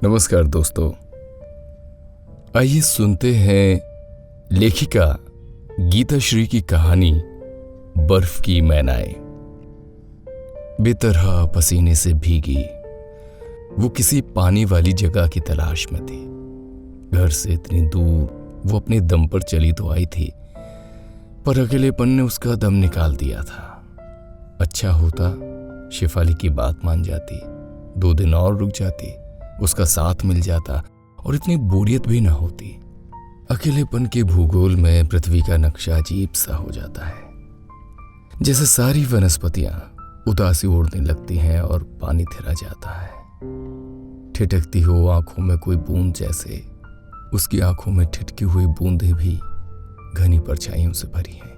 नमस्कार दोस्तों, आइए सुनते हैं लेखिका गीताश्री की कहानी बर्फ की मैनाएं। बेतरह पसीने से भीगी वो किसी पानी वाली जगह की तलाश में थी। घर से इतनी दूर वो अपने दम पर चली तो आई थी, पर अकेलेपन ने उसका दम निकाल दिया था। अच्छा होता शेफाली की बात मान जाती, 2 दिन और रुक जाती, उसका साथ मिल जाता और इतनी बोरियत भी ना होती। अकेलेपन के भूगोल में पृथ्वी का नक्शा अजीब सा हो जाता है, जैसे सारी वनस्पतियां उदासी ओढ़ने लगती हैं और पानी थिरा जाता है। ठिठकती हो आंखों में कोई बूंद जैसे उसकी आंखों में ठिठकी हुई बूंदें भी घनी परछाइयों से भरी हैं,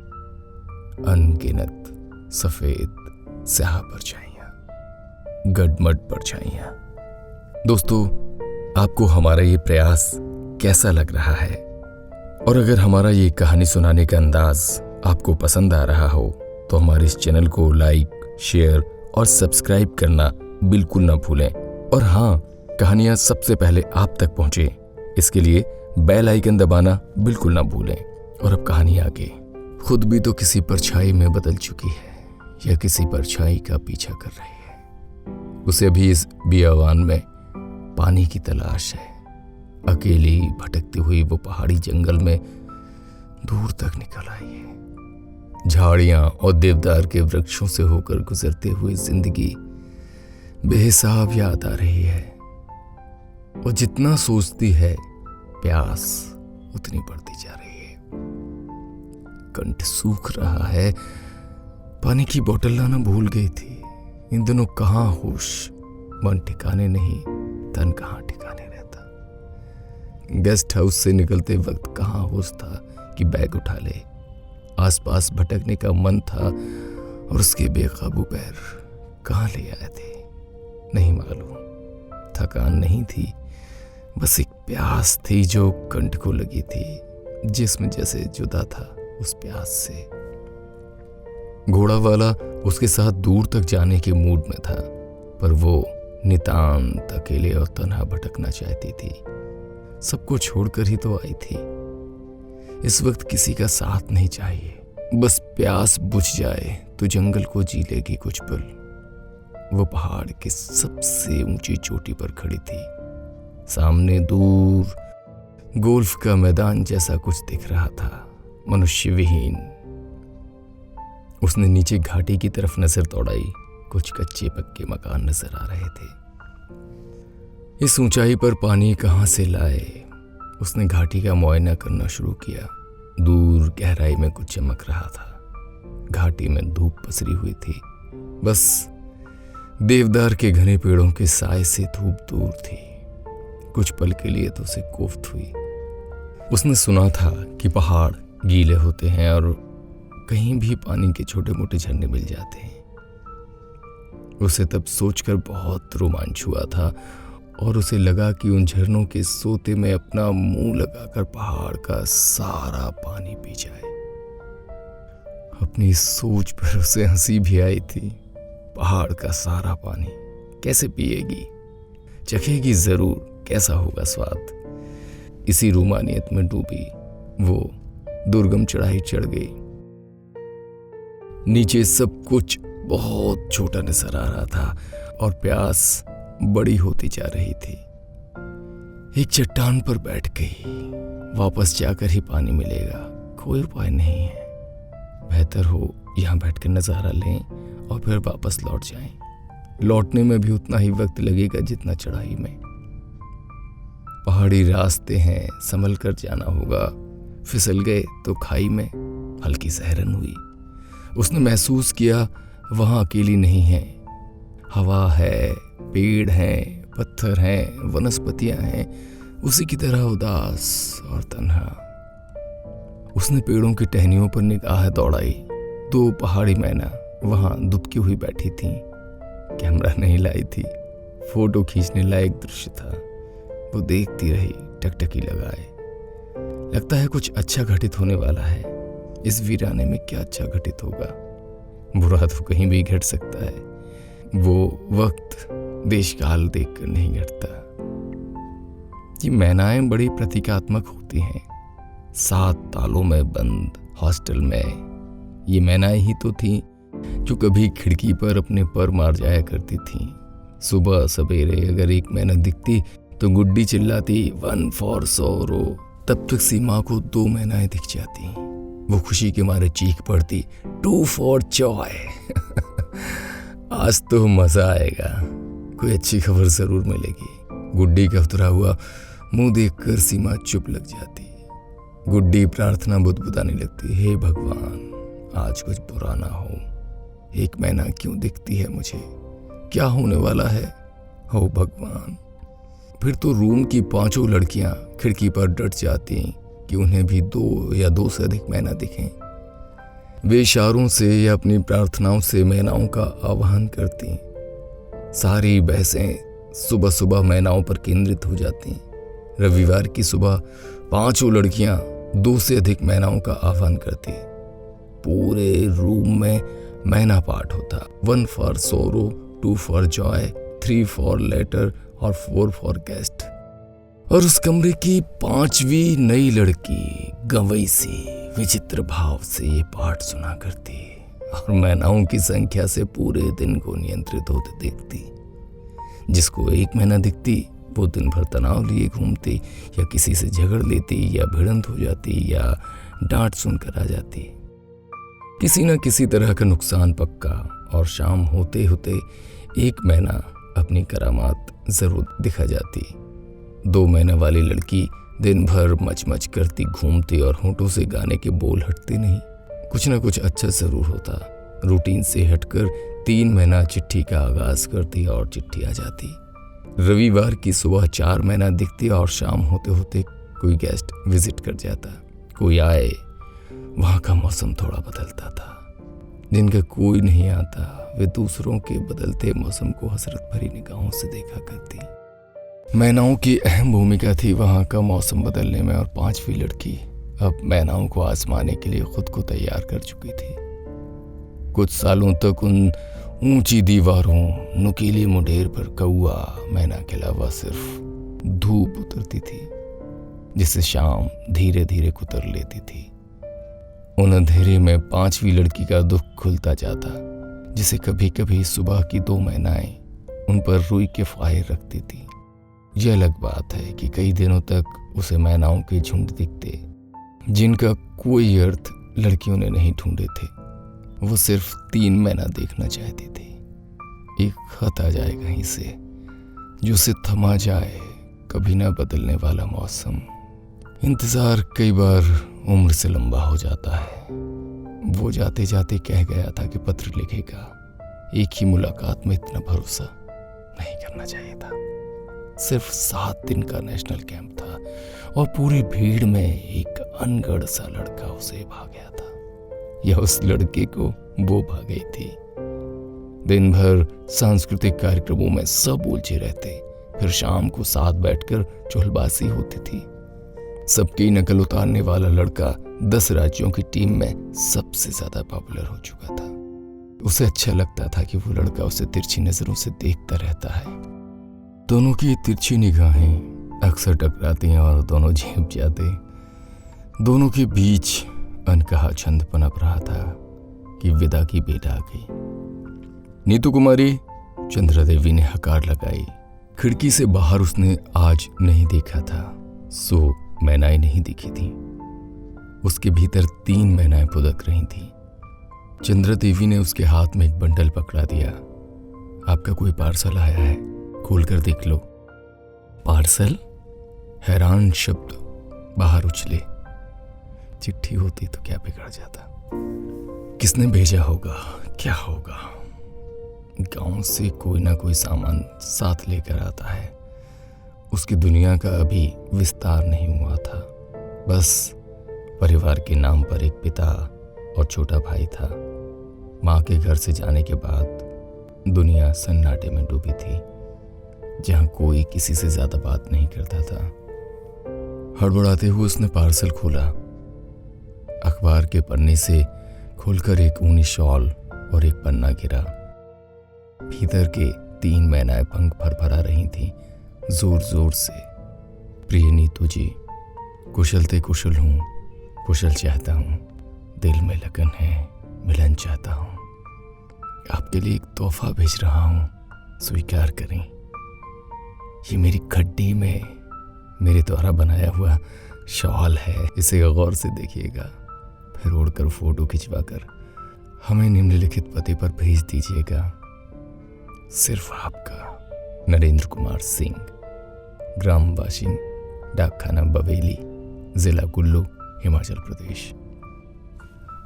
अनगिनत सफेद स्याह परछाइयां, गडमड परछाइयां। दोस्तों, आपको हमारा ये प्रयास कैसा लग रहा है? और अगर हमारा ये कहानी सुनाने का अंदाज आपको पसंद आ रहा हो तो हमारे इस चैनल को लाइक, शेयर और सब्सक्राइब करना बिल्कुल ना भूलें। और हाँ, कहानियां सबसे पहले आप तक पहुंचे इसके लिए बेल आइकन दबाना बिल्कुल ना भूलें। और अब कहानी आगे। खुद भी तो किसी परछाई में बदल चुकी है या किसी परछाई का पीछा कर रही है। उसे भी इस बियावान में पानी की तलाश है। अकेली भटकती हुई वो पहाड़ी जंगल में दूर तक निकल आई है। झाड़ियां और देवदार के वृक्षों से होकर गुजरते हुए जिंदगी बेहिसाब याद आ रही है। और जितना सोचती है प्यास उतनी बढ़ती जा रही है। कंठ सूख रहा है। पानी की बोतल लाना भूल गई थी। इन दिनों कहाँ होश, मन ठिकाने नहीं, तन कहाँ ठिकाने रहता। गेस्ट हाउस से निकलते वक्त कहाँ होश था कि बैग उठा ले। आसपास भटकने का मन था और उसके बेकाबू पैर कहाँ ले आए थे नहीं मालूम। थकान नहीं थी, बस एक प्यास थी जो कंठ को लगी थी, जिस्म जैसे जुदा था उस प्यास से। घोड़ा वाला उसके साथ दूर तक जाने के मूड में था, पर वो नितांत अकेले और तन्हा भटकना चाहती थी। सबको छोड़कर ही तो आई थी। इस वक्त किसी का साथ नहीं चाहिए, बस प्यास बुझ जाए तो जंगल को जी लेगी कुछ पल। वो पहाड़ की सबसे ऊंची चोटी पर खड़ी थी। सामने दूर गोल्फ का मैदान जैसा कुछ दिख रहा था, मनुष्य विहीन। उसने नीचे घाटी की तरफ नजर दौड़ाई। कुछ कच्चे पक्के मकान नजर आ रहे थे। इस ऊंचाई पर पानी कहां से लाए? उसने घाटी का मुआयना करना शुरू किया। दूर गहराई में कुछ चमक रहा था। घाटी में धूप पसरी हुई थी, बस देवदार के घने पेड़ों के साए से धूप दूर थी। कुछ पल के लिए तो उसे कोफ्त हुई। उसने सुना था कि पहाड़ गीले होते हैं और कहीं भी पानी के छोटे मोटे झरने मिल जाते हैं। उसे तब सोचकर बहुत रोमांच हुआ था और उसे लगा कि उन झरनों के सोते में अपना मुंह लगाकर पहाड़ का सारा पानी पी जाए। अपनी सोच पर उसे हंसी भी आई थी। पहाड़ का सारा पानी कैसे पिएगी? चखेगी जरूर, कैसा होगा स्वाद। इसी रूमानियत में डूबी वो दुर्गम चढ़ाई चढ़ गई। नीचे सब कुछ बहुत छोटा नजर आ रहा था और प्यास बड़ी होती जा रही थी। एक चट्टान पर बैठ गई। वापस जाकर ही पानी मिलेगा, कोई उपाय नहीं है। बेहतर हो यहां बैठकर नजारा लें और फिर वापस लौट जाएं। लौटने में भी उतना ही वक्त लगेगा जितना चढ़ाई में। पहाड़ी रास्ते हैं, संभल कर जाना होगा। फिसल गए तो खाई में हल्की सहरन हुई। उसने महसूस किया वहां अकेली नहीं है। हवा है, पेड़ हैं, पत्थर हैं, वनस्पतियां हैं, उसी की तरह उदास और तन्हा। उसने पेड़ों की टहनियों पर निगाह दौड़ाई। 2 पहाड़ी मैना वहां दुबकी हुई बैठी थीं। कैमरा नहीं लाई थी, फोटो खींचने लायक दृश्य था। वो देखती रही, टकटकी लगाए। लगता है कुछ अच्छा घटित होने वाला है। इस वीराने में क्या अच्छा घटित होगा? बुरा तो कहीं भी घट सकता है। वो वक्त देश काल देखकर नहीं घटता। कि मैनाएं बड़ी प्रतीकात्मक होती हैं। 7 तालों में बंद हॉस्टल में ये मैनाएं ही तो थीं जो कभी खिड़की पर अपने पर मार जाया करती थीं। सुबह सवेरे अगर एक मैना दिखती तो गुड्डी चिल्लाती 1 फॉर सौरो। तब तक सीमा को 2 मैनाएं दिख जाती। वो खुशी के मारे चीख पड़ती 2 फॉर जॉय। आज तो मजा आएगा, कोई अच्छी खबर जरूर मिलेगी। गुड्डी का उतरा हुआ मुंह देखकर सीमा चुप लग जाती। गुड्डी प्रार्थना बुदबुदाने लगती, हे भगवान आज कुछ बुरा ना हो। एक मैना क्यों दिखती है मुझे, क्या होने वाला है, हो भगवान। फिर तो रूम की 5 लड़कियां खिड़की पर डट जाती कि उन्हें भी 2 या 2 से अधिक मैना दिखें। वे इशारों से या अपनी प्रार्थनाओं से मैनाओं का आह्वान करती। सारी बहसें सुबह सुबह मैनाओं पर केंद्रित हो जाती। रविवार की सुबह 5 लड़कियां 2 से अधिक मैनाओं का आह्वान करती। पूरे रूम में मैना पाठ होता। 1 फॉर सोरो, 2 फॉर जॉय, 3 फॉर लेटर और 4 फॉर गेस्ट। और उस कमरे की 5वीं नई लड़की गंवई सी विचित्र भाव से ये पाठ सुना करती और मैनाओं की संख्या से पूरे दिन को नियंत्रित होते देखती। जिसको एक मैना दिखती वो दिन भर तनाव लिए घूमती या किसी से झगड़ लेती या भिड़ंत हो जाती या डांट सुनकर आ जाती। किसी न किसी तरह का नुकसान पक्का। और शाम होते होते एक मैना अपनी करामात जरूर दिखा जाती। 2 महीने वाली लड़की दिन भर मच करती घूमती और होंठों से गाने के बोल हटते नहीं। कुछ न कुछ अच्छा जरूर होता। रूटीन से हटकर 3 महीना चिट्ठी का आगाज करती और चिट्ठी आ जाती। रविवार की सुबह 4 महीना दिखती और शाम होते होते कोई गेस्ट विजिट कर जाता। कोई आए, वहां का मौसम थोड़ा बदलता था। जिनका कोई नहीं आता वे दूसरों के बदलते मौसम को हसरत भरी निगाहों से देखा करती। मैनाओं की अहम भूमिका थी वहां का मौसम बदलने में। और 5वीं लड़की अब मैनाओं को आजमाने के लिए खुद को तैयार कर चुकी थी। कुछ सालों तक उन ऊंची दीवारों नुकीली मुंडेर पर कौआ मैना के अलावा सिर्फ धूप उतरती थी, जिसे शाम धीरे धीरे कुतर लेती थी। उन अंधेरे में 5वीं लड़की का दुख खुलता जाता, जिसे कभी कभी सुबह की 2 मैनाएं उन पर रुई के फायर रखती थी। यह अलग बात है कि कई दिनों तक उसे मैनाओं के झुंड दिखते, जिनका कोई अर्थ लड़कियों ने नहीं ढूंढे थे। वो सिर्फ 3 मैना देखना चाहती थी। एक खत आ जाए कहीं से जो उसे थमा जाए, कभी ना बदलने वाला मौसम। इंतजार कई बार उम्र से लंबा हो जाता है। वो जाते जाते कह गया था कि पत्र लिखेगा। एक ही मुलाकात में इतना भरोसा नहीं करना चाहिए था। सिर्फ 7 दिन का नेशनल कैंप था और पूरी भीड़ में एक अनगढ़ सा लड़का उसे भा गया था, या उस लड़के को वो भा गई थी। दिन भर सांस्कृतिक कार्यक्रमों में सब उलझे रहते, फिर शाम को साथ बैठकर चुहलबाजी होती थी। सबकी नकल उतारने वाला लड़का 10 राज्यों की टीम में सबसे ज्यादा पॉपुलर हो चुका था। उसे अच्छा लगता था कि वो लड़का उसे तिरछी नजरों से देखता रहता है। दोनों की तिरछी निगाहें अक्सर टकराती हैं और दोनों झेप जाते। दोनों के बीच अनकहा छंद पनप रहा था कि विदा की बेटा आ गई। नीतू कुमारी, चंद्रा देवी ने हकार लगाई। खिड़की से बाहर उसने आज नहीं देखा था, सो मैनाएं नहीं दिखी थी। उसके भीतर 3 मैनाएं पुदक रही थी। चंद्रा देवी ने उसके हाथ में एक बंडल पकड़ा दिया। आपका कोई पार्सल आया है, खोलकर देख लो। पार्सल? हैरान शब्द बाहर उछले। चिट्ठी होती तो क्या बिगड़ जाता। किसने भेजा होगा, क्या होगा? गांव से कोई ना कोई सामान साथ लेकर आता है। उसकी दुनिया का अभी विस्तार नहीं हुआ था। बस परिवार के नाम पर एक पिता और छोटा भाई था। माँ के घर से जाने के बाद दुनिया सन्नाटे में डूबी थी, जहां कोई किसी से ज्यादा बात नहीं करता था। हड़बड़ाते हुए उसने पार्सल खोला। अखबार के पन्ने से खोलकर एक ऊनी शॉल और एक पन्ना गिरा। भीतर के 3 मैनाएं पंख फरफरा रही थीं, जोर जोर से। प्रिय नीतू जी, कुशलते कुशल हूँ, कुशल चाहता हूँ, दिल में लगन है, मिलन चाहता हूँ। आपके लिए एक तोहफा भेज रहा हूँ, स्वीकार करें। ये मेरी खड्डी में मेरे द्वारा बनाया हुआ शॉल है, इसे गौर से देखिएगा, फिर उड़कर फोटो खिंचवाकर हमें निम्नलिखित पते पर भेज दीजिएगा। सिर्फ आपका, नरेंद्र कुमार सिंह, ग्राम वाशिंग, डाकखाना बवेली, जिला कुल्लू, हिमाचल प्रदेश।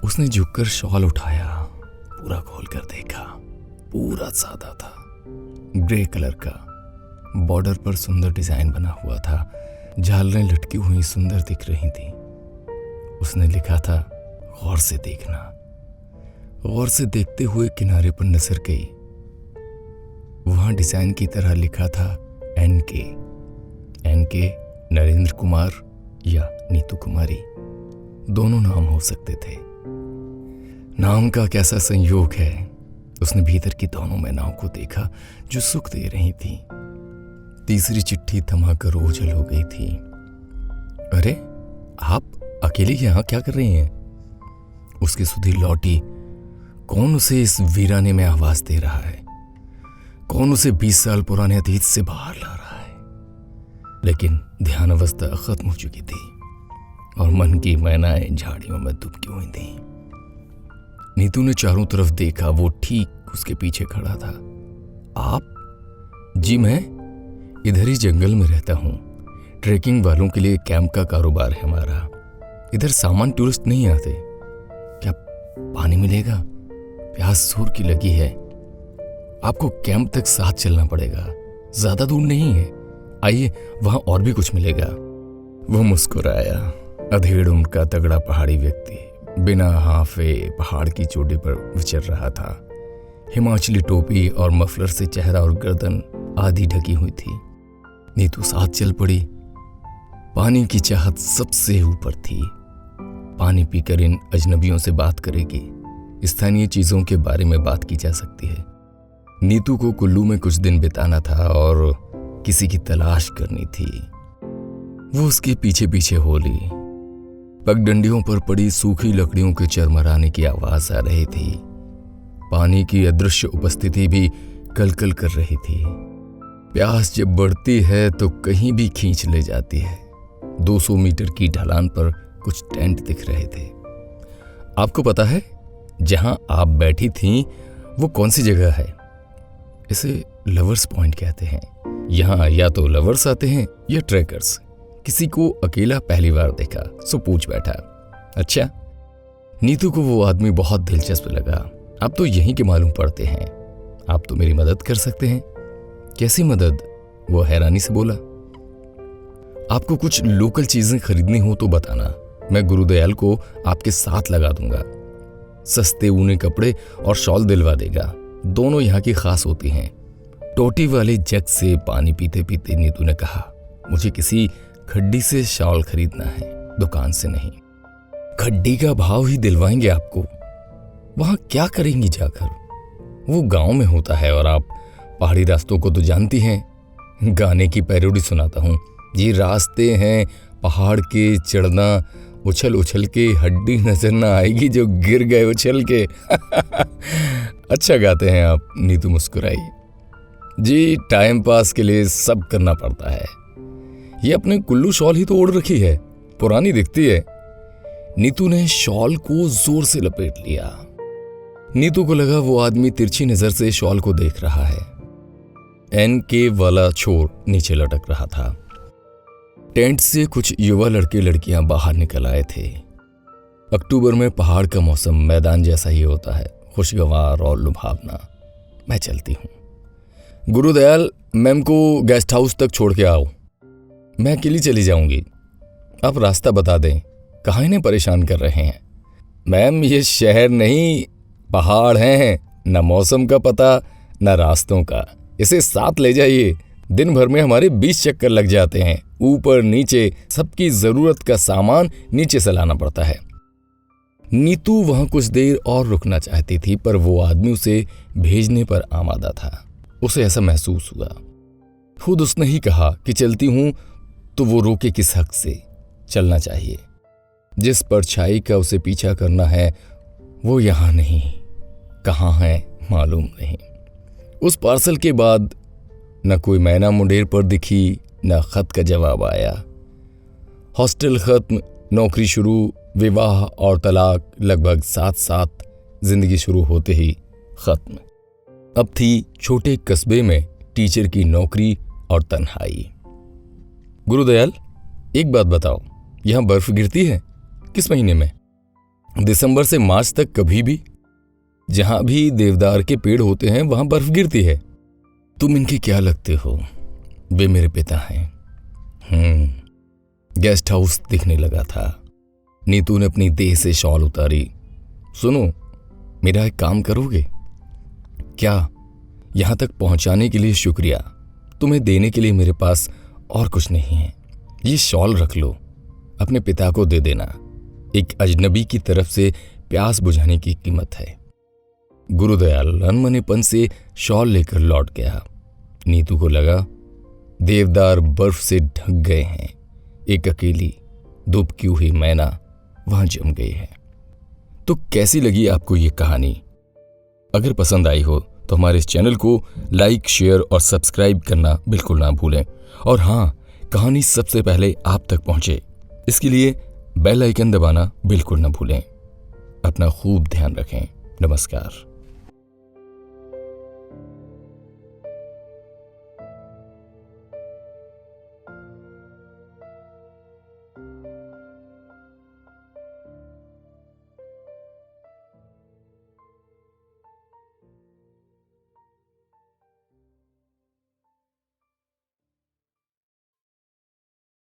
उसने झुककर शॉल उठाया, पूरा खोलकर देखा। पूरा सादा था, ग्रे कलर का, बॉर्डर पर सुंदर डिजाइन बना हुआ था, झालरें लटकी हुई सुंदर दिख रही थी। उसने लिखा था, गौर से देखना। गौर से देखते हुए किनारे पर नजर गई। वहां डिजाइन की तरह लिखा था NK नरेंद्र कुमार या नीतू कुमारी, दोनों नाम हो सकते थे। नाम का कैसा संयोग है। उसने भीतर की दोनों मैनाओं को देखा जो सुख दे रही थी। तीसरी चिट्ठी थमाकर ओझल हो गई थी। अरे, आप अकेले यहाँ क्या कर रही हैं? उसकी सुधि लौटी। कौन उसे इस वीराने में आवाज दे रहा है? कौन उसे 20 साल पुराने अतीत से बाहर ला रहा है? लेकिन ध्यान अवस्था खत्म हो चुकी थी और मन की मैनाएं झाड़ियों में दुबकी हुई थी। नीतू ने चारों तरफ देखा। वो ठीक उसके पीछे खड़ा था। आप? जी, मैं इधर ही जंगल में रहता हूँ। ट्रेकिंग वालों के लिए कैंप का कारोबार है हमारा। इधर सामान टूरिस्ट नहीं आते। क्या पानी मिलेगा? प्यास जोर की लगी है। आपको कैंप तक साथ चलना पड़ेगा, ज्यादा दूर नहीं है। आइए, वहां और भी कुछ मिलेगा। वो मुस्कुराया। अधेड़ उम्र का तगड़ा पहाड़ी व्यक्ति बिना हाफे पहाड़ की चोटी पर विचर रहा था। हिमाचली टोपी और मफलर से चेहरा और गर्दन आधी ढकी हुई थी। नीतू साथ चल पड़ी। पानी की चाहत सबसे ऊपर थी। पानी पीकर इन अजनबियों से बात करेगी। स्थानीय चीजों के बारे में बात की जा सकती है। नीतू को कुल्लू में कुछ दिन बिताना था और किसी की तलाश करनी थी। वो उसके पीछे पीछे हो ली। पगडंडियों पर पड़ी सूखी लकड़ियों के चरमराने की आवाज आ रही थी। पानी की अदृश्य उपस्थिति भी कलकल कर रही थी। प्यास जब बढ़ती है तो कहीं भी खींच ले जाती है। 200 मीटर की ढलान पर कुछ टेंट दिख रहे थे। आपको पता है जहां आप बैठी थीं वो कौन सी जगह है? इसे लवर्स पॉइंट कहते हैं। यहाँ या तो लवर्स आते हैं या ट्रैकर्स। किसी को अकेला पहली बार देखा सो पूछ बैठा। अच्छा। नीतू को वो आदमी बहुत दिलचस्प लगा। आप तो यहीं के मालूम पड़ते हैं, आप तो मेरी मदद कर सकते हैं। कैसी मदद? वो हैरानी से बोला। आपको कुछ लोकल चीजें खरीदनी हो तो बताना, मैं गुरुदयाल को आपके साथ लगा दूंगा। सस्ते ऊनी कपड़े और शॉल दिलवा देगा। दोनों यहाँ की खास होती हैं। टोटी वाले जग से पानी पीते पीते नीतू ने कहा, मुझे किसी खड्डी से शॉल खरीदना है, दुकान से नहीं। खड्डी का भाव ही दिलवाएंगे आपको। वहां क्या करेंगी जाकर? वो गांव में होता है और आप पहाड़ी रास्तों को तो जानती हैं। गाने की पैरोडी सुनाता हूँ। ये रास्ते हैं पहाड़ के, चढ़ना उछल उछल के, हड्डी नजर ना आएगी जो गिर गए उछल के। अच्छा गाते हैं आप, नीतू मुस्कुराई। जी, टाइम पास के लिए सब करना पड़ता है। ये अपने कुल्लू शॉल ही तो ओढ़ रखी है, पुरानी दिखती है। नीतू ने शॉल को जोर से लपेट लिया। नीतू को लगा वो आदमी तिरछी नजर से शॉल को देख रहा है। NK वाला छोर नीचे लटक रहा था। टेंट से कुछ युवा लड़के लड़कियां बाहर निकल आए थे। अक्टूबर में पहाड़ का मौसम मैदान जैसा ही होता है, खुशगवार और लुभावना। मैं चलती हूँ। गुरुदयाल, मैम को गेस्ट हाउस तक छोड़ के आओ। मैं अकेली चली जाऊंगी। आप रास्ता बता दें, कहाँ इन्हें परेशान कर रहे हैं? मैम, ये शहर नहीं, पहाड़ हैं। न मौसम का पता न रास्तों का। इसे साथ ले जाइए। दिन भर में हमारे 20 चक्कर लग जाते हैं, ऊपर नीचे। सबकी जरूरत का सामान नीचे से लाना पड़ता है। नीतू वहां कुछ देर और रुकना चाहती थी, पर वो आदमी उसे भेजने पर आमादा था। उसे ऐसा महसूस हुआ। खुद उसने ही कहा कि चलती हूं तो वो रोके किस हक से? चलना चाहिए। जिस परछाई का उसे पीछा करना है वो यहाँ नहीं, कहाँ है मालूम नहीं। उस पार्सल के बाद न कोई मैना मुंडेर पर दिखी, न खत का जवाब आया। हॉस्टल खत्म, नौकरी शुरू, विवाह और तलाक लगभग साथ साथ जिंदगी शुरू होते ही खत्म। अब थी छोटे कस्बे में टीचर की नौकरी और तन्हाई। गुरुदयाल, एक बात बताओ, यहां बर्फ गिरती है? किस महीने में? दिसंबर से मार्च तक कभी भी? जहां भी देवदार के पेड़ होते हैं वहां बर्फ गिरती है। तुम इनके क्या लगते हो? वे मेरे पिता हैं। गेस्ट हाउस दिखने लगा था। नीतू ने अपनी देह से शॉल उतारी। सुनो, मेरा एक काम करोगे क्या? यहां तक पहुंचाने के लिए शुक्रिया। तुम्हें देने के लिए मेरे पास और कुछ नहीं है। ये शॉल रख लो, अपने पिता को दे देना। एक अजनबी की तरफ से प्यास बुझाने की कीमत है। गुरुदयाल अनमनेपन से शॉल लेकर लौट गया। नीतू को लगा देवदार बर्फ से ढक गए हैं। एक अकेली दुबकी हुई मैना वहां जम गई है। तो कैसी लगी आपको ये कहानी? अगर पसंद आई हो तो हमारे इस चैनल को लाइक, शेयर और सब्सक्राइब करना बिल्कुल ना भूलें। और हाँ, कहानी सबसे पहले आप तक पहुंचे इसके लिए बेल आइकन दबाना बिल्कुल ना भूलें। अपना खूब ध्यान रखें। नमस्कार।